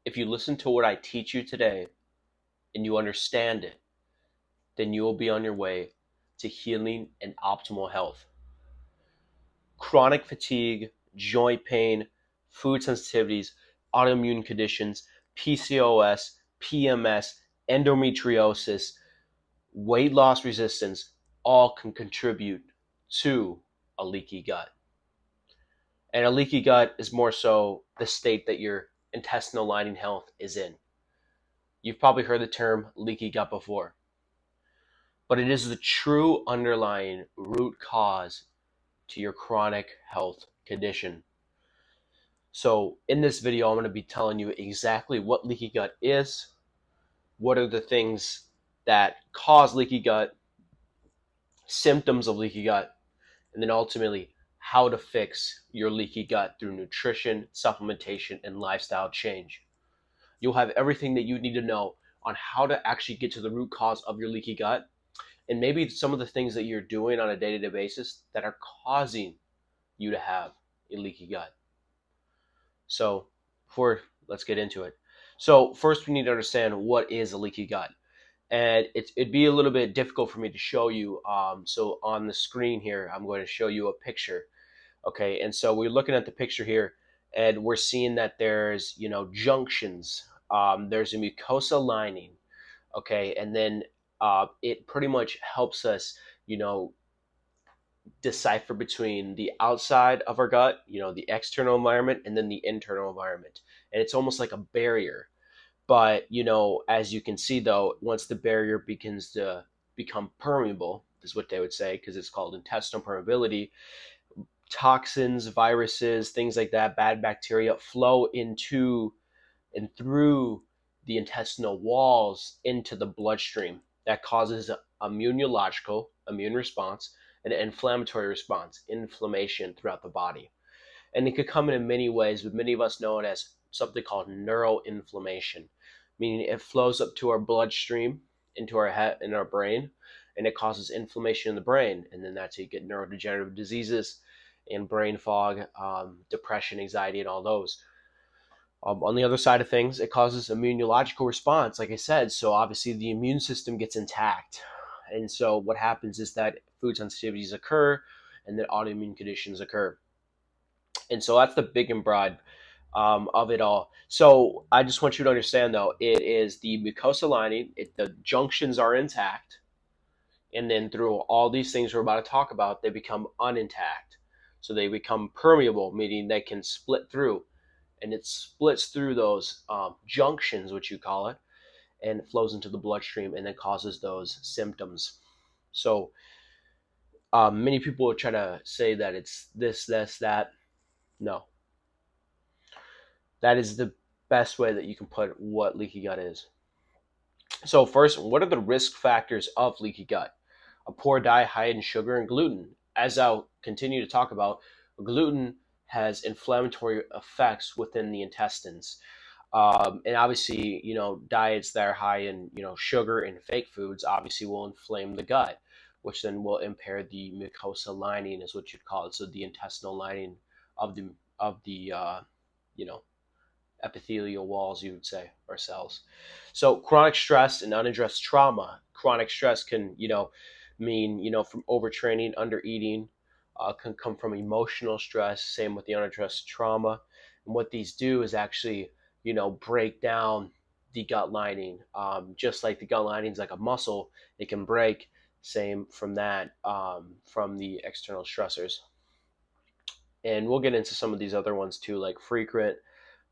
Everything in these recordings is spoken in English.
If you listen to what I teach you today and you understand it, then you will be on your way to healing and optimal health. Chronic fatigue, joint pain, food sensitivities, autoimmune conditions, PCOS, PMS, endometriosis, weight loss resistance, all can contribute to a leaky gut. And a leaky gut is more so the state that your intestinal lining health is in. You've probably heard the term leaky gut before, but it is the true underlying root cause to your chronic health condition. So in this video, I'm going to be telling you exactly what leaky gut is, what are the things that cause leaky gut, symptoms of leaky gut, and then ultimately how to fix your leaky gut through nutrition, supplementation, and lifestyle change. You'll have everything that you need to know on how to actually get to the root cause of your leaky gut, and maybe some of the things that you're doing on a day-to-day basis that are causing you to have a leaky gut. So let's get into it. So first we need to understand what is a leaky gut. And it'd be a little bit difficult for me to show you. So on the screen here, I'm going to show you a picture. Okay, and so we're looking at the picture here, and we're seeing that there's, junctions. There's a mucosa lining, okay, and then it pretty much helps us, decipher between the outside of our gut, the external environment, and then the internal environment. And it's almost like a barrier. But, as you can see, though, once the barrier begins to become permeable, is what they would say, because it's called intestinal permeability, toxins, viruses, things like that, bad bacteria flow into and through the intestinal walls into the bloodstream. That causes an immune response, an inflammatory response, inflammation throughout the body. And it could come in many ways, but many of us know it as something called neuroinflammation, meaning it flows up to our bloodstream, into our head, in our brain, and it causes inflammation in the brain. And then that's how you get neurodegenerative diseases and brain fog, depression, anxiety, and all those. On the other side of things, it causes immunological response, like I said. So obviously the immune system gets intact. And so what happens is that food sensitivities occur and then autoimmune conditions occur. And so that's the big and broad of it all. So I just want you to understand, though, it is the mucosa lining. The junctions are intact. And then through all these things we're about to talk about, they become unintact. So they become permeable, meaning they can split through. And it splits through those junctions, which you call it, and it flows into the bloodstream and then causes those symptoms. So many people will try to say that it's this, that. No. That is the best way that you can put what leaky gut is. So first, what are the risk factors of leaky gut? A poor diet high in sugar and gluten. As I'll continue to talk about, gluten has inflammatory effects within the intestines. And obviously, diets that are high in, sugar and fake foods obviously will inflame the gut, which then will impair the mucosa lining, is what you'd call it. So the intestinal lining of the epithelial walls, you would say, or cells. So chronic stress and unaddressed trauma. Chronic stress can, mean, from overtraining, under eating, can come from emotional stress. Same with the unaddressed trauma. And what these do is actually, break down the gut lining. Just like the gut lining is like a muscle, it can break. Same from that, from the external stressors. And we'll get into some of these other ones too, like frequent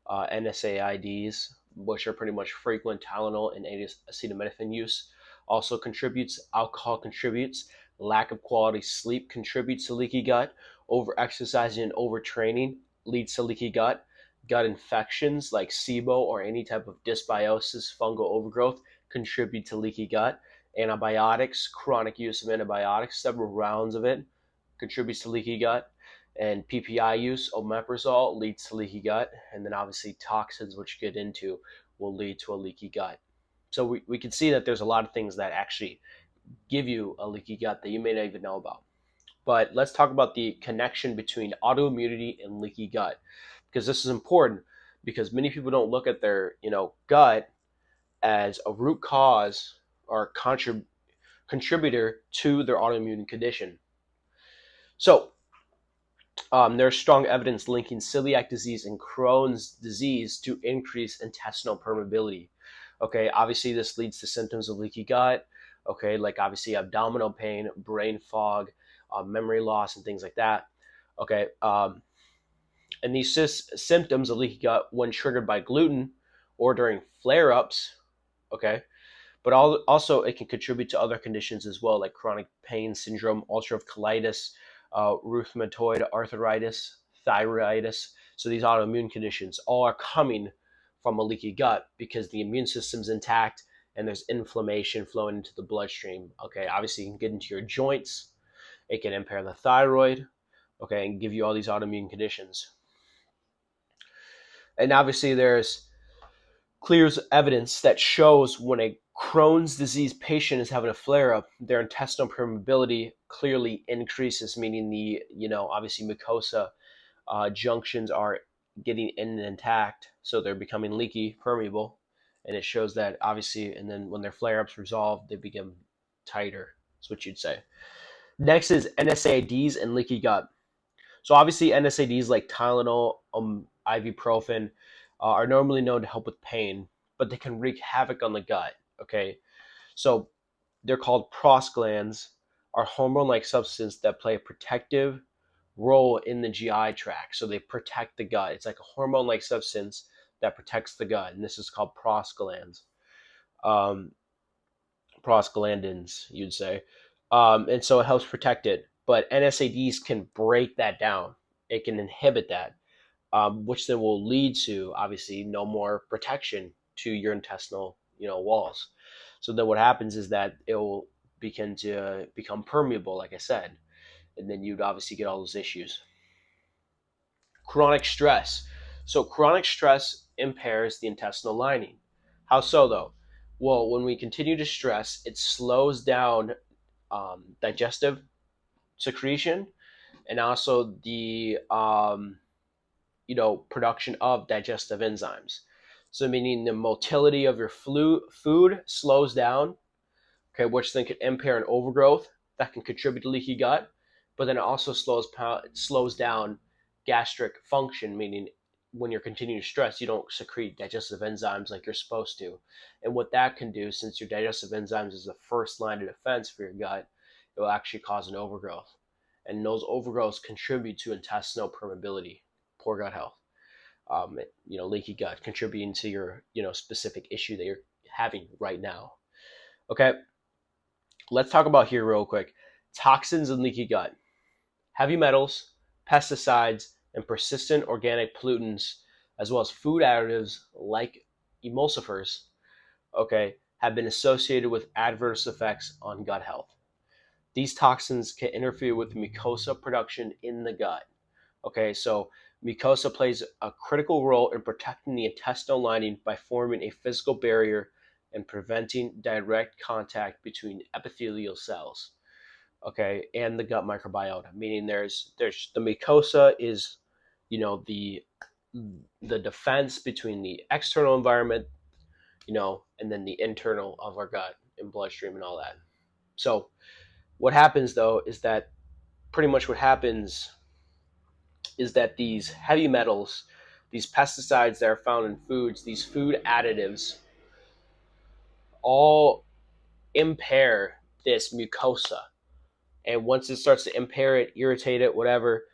NSAIDs, which are pretty much frequent Tylenol and acetaminophen use, also contributes. Alcohol contributes. Lack of quality sleep contributes to leaky gut. Over-exercising and overtraining leads to leaky gut. Gut infections like SIBO or any type of dysbiosis, fungal overgrowth, contribute to leaky gut. Antibiotics, chronic use of antibiotics, several rounds of it, contributes to leaky gut. And PPI use, omeprazole, leads to leaky gut. And then obviously toxins, which you get into, will lead to a leaky gut. So we can see that there's a lot of things that actually give you a leaky gut that you may not even know about. But let's talk about the connection between autoimmunity and leaky gut, because this is important. because many people don't look at their, gut as a root cause or contributor to their autoimmune condition. So, there's strong evidence linking celiac disease and Crohn's disease to increase intestinal permeability. Okay, obviously this leads to symptoms of leaky gut. Okay, like obviously abdominal pain, brain fog, memory loss, and things like that. Okay, and these symptoms of leaky gut, when triggered by gluten or during flare-ups, okay, but also it can contribute to other conditions as well, like chronic pain syndrome, ulcerative colitis, rheumatoid arthritis, thyroiditis. So these autoimmune conditions all are coming from a leaky gut because the immune system's intact and there's inflammation flowing into the bloodstream. Okay, obviously it can get into your joints, it can impair the thyroid, okay, and give you all these autoimmune conditions. And obviously there's clear evidence that shows when a Crohn's disease patient is having a flare up, their intestinal permeability clearly increases, meaning the, obviously mucosa junctions are getting intact, so they're becoming leaky, permeable, and it shows that obviously, and then when their flare ups resolve, they become tighter. That's what you'd say. Next is NSAIDs and leaky gut. So obviously NSAIDs like Tylenol, ibuprofen are normally known to help with pain, but they can wreak havoc on the gut. Okay, so they're called prostaglandins, are hormone-like substances that play a protective role in the GI tract. So they protect the gut. It's like a hormone-like substance that protects the gut, and this is called prostaglandins. Um, Prostaglandins, you'd say. And so it helps protect it. But NSAIDs can break that down. It can inhibit that, which then will lead to obviously no more protection to your intestinal, walls. So then what happens is that it will begin to become permeable, like I said, and then you'd obviously get all those issues. Chronic stress. So chronic stress impairs the intestinal lining. How so though? Well, when we continue to stress, it slows down digestive secretion and also the production of digestive enzymes. So meaning the motility of your food slows down, okay, which then could impair an overgrowth that can contribute to leaky gut, but then it also slows down gastric function, meaning when you're continuing to stress, you don't secrete digestive enzymes like you're supposed to. And what that can do, since your digestive enzymes is the first line of defense for your gut, it will actually cause an overgrowth. And those overgrowths contribute to intestinal permeability, poor gut health, leaky gut, contributing to your, specific issue that you're having right now. Okay, let's talk about here real quick. Toxins in leaky gut. Heavy metals, pesticides, and persistent organic pollutants, as well as food additives like emulsifiers, okay, have been associated with adverse effects on gut health. These toxins can interfere with mucosa production in the gut. Okay, so mucosa plays a critical role in protecting the intestinal lining by forming a physical barrier and preventing direct contact between epithelial cells, okay, and the gut microbiota. Meaning there's the mucosa is, the defense between the external environment, and then the internal of our gut and bloodstream and all that. So what happens though is that pretty much what happens is that these heavy metals, these pesticides that are found in foods, these food additives, all impair this mucosa. And once it starts to impair it, irritate it, whatever,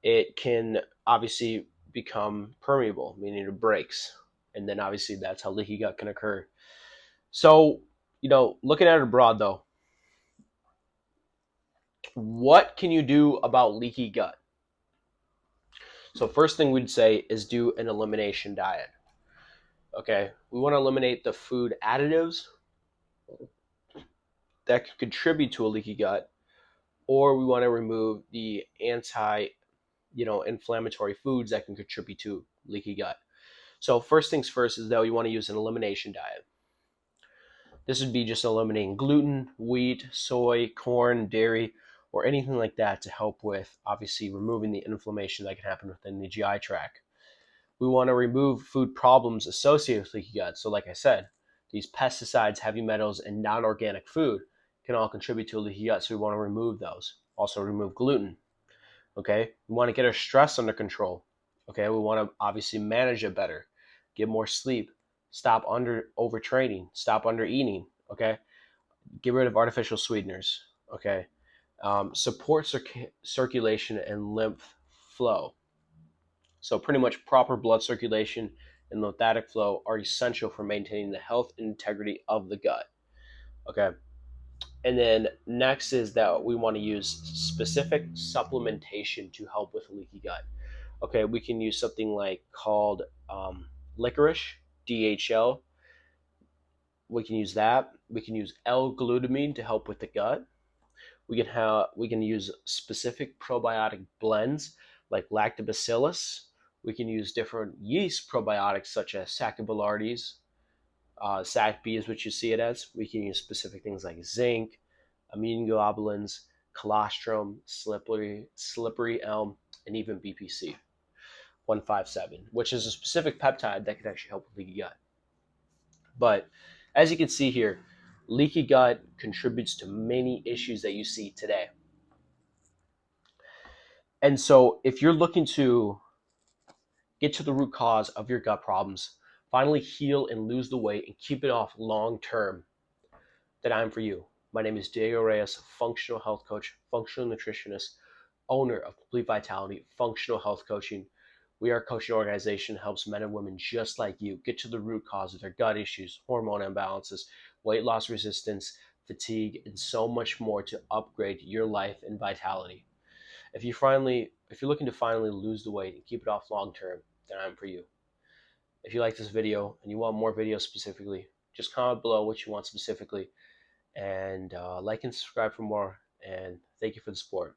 it can obviously become permeable, meaning it breaks. And then obviously that's how leaky gut can occur. So, looking at it abroad though, what can you do about leaky gut? So first thing we'd say is do an elimination diet. Okay, we want to eliminate the food additives that could contribute to a leaky gut, or we want to remove the inflammatory foods that can contribute to leaky gut. So first things first is that you want to use an elimination diet. This would be just eliminating gluten, wheat, soy, corn, dairy, or anything like that to help with obviously removing the inflammation that can happen within the GI tract. We want to remove food problems associated with leaky gut. So like I said, these pesticides, heavy metals, and non-organic food can all contribute to a leaky gut. So we want to remove those. Also remove gluten. Okay. We want to get our stress under control. Okay. We want to obviously manage it better, get more sleep, stop overtraining, stop under eating. Okay. Get rid of artificial sweeteners. Okay. Support circulation and lymph flow. So pretty much proper blood circulation and lymphatic flow are essential for maintaining the health and integrity of the gut. Okay. And then next is that we want to use specific supplementation to help with leaky gut. Okay, we can use something like called licorice, DHL. We can use that. We can use L-glutamine to help with the gut. We can use specific probiotic blends like lactobacillus. We can use different yeast probiotics such as Saccharomyces, SACB is what you see it as. We can use specific things like zinc, immunoglobulins, colostrum, slippery elm, and even BPC 157, which is a specific peptide that can actually help with leaky gut. But as you can see here, leaky gut contributes to many issues that you see today. And so if you're looking to get to the root cause of your gut problems, finally heal and lose the weight and keep it off long term, then I'm for you. My name is Diego Reyes, functional health coach, functional nutritionist, owner of Complete Vitality Functional Health Coaching. We are a coaching organization that helps men and women just like you get to the root cause of their gut issues, hormone imbalances, weight loss resistance, fatigue, and so much more to upgrade your life and vitality. If you're looking to finally lose the weight and keep it off long term, then I'm for you. If you like this video and you want more videos specifically, just comment below what you want specifically, and like and subscribe for more. And thank you for the support.